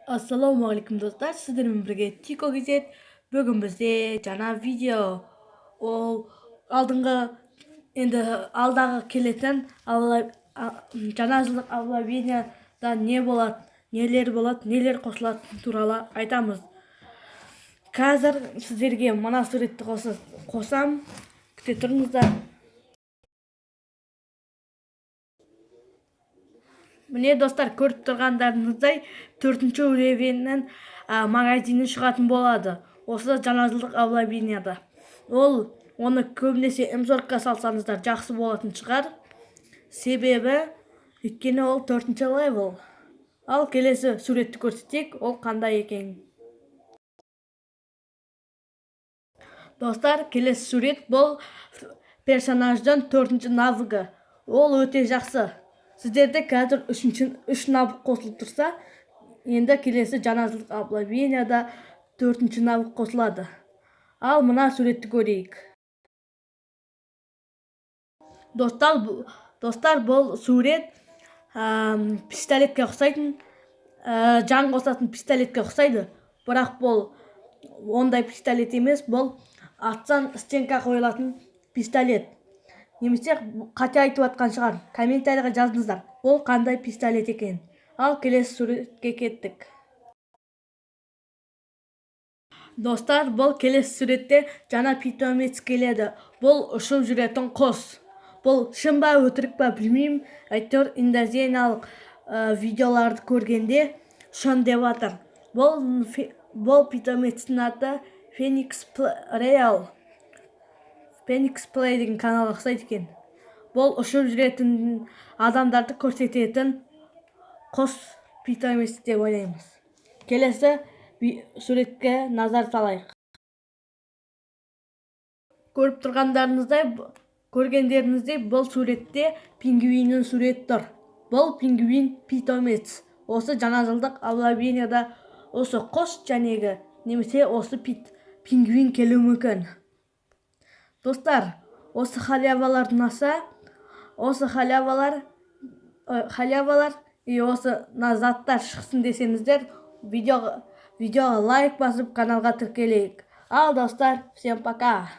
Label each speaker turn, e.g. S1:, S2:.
S1: Ассалаумағалейкум достар, сіздермен бірге Тико Кезет. Бүгін бізде жаңа видео. Ол алдағы келетін жаңа жылдық объявленияда не болады, нелер қосылатын туралы айтамыз. Қазір сіздерге мына суретті қосам, күте тұрыңыздар. Міне достар, көріп тұрғандарыңыздай 4-ші уровеннен магазины шығатын болады. Осы жаңа жылдық объявленияда. Оны көбінесе М40-қа салсаңыздар жақсы болатын шығар. Себебі өйткені ол 4-ші левел. Ал келесі суретті көрсетейік, ол қандай екен. Достар, келесі сурет бұл персонаждың 4-ші навыгы. Ол өте жақсы. Сіздерде қазір 3 навык қосылып тұрса, енді келесі жаңа жылдық объявленияда 4-ші навык қосылады. Ал мына суретті көрейік. Достар, бұл сурет пистолетке ұқсайтын, жан қосатын пистолетке ұқсайды. Бірақ бұл ондай пистолет емес, бұл атсан стенка қойылатын пистолет. Немесе қате айтып атқан шығар. Комментарийға жазыңыздар, бұл қандай пистолет екен. Ал келесі суретке кеттік. Достар, бұл келесі суретте жаңа питомец келеді. Бұл ұшып жүретін құс. Бұл шын ба өтірік па білмеймін. Әйтеуір индонезиялық видеоларды көргенде шын деп жатыр. Бұл питомецтің аты Феникс Play деген каналға ұқсайды екен. Бұл ұшып жүретін адамдарды көрсететін құс питомец деп ойлаймыз. Келесі суретке назар салайық. Көргендеріңіздей бұл суретте пингвиннің суреті тұр. Бұл пингвин питомец. Осы жаңа жылдық объявленияда осы құс жәнегі немесе осы пингвин келуі мүмкін. Достар, осы халявалар ұнаса, осы халявалар и осы заттар шықсын десеңіздер, видеоға лайк басып, каналға тіркелейік. Ал достар, всем пока!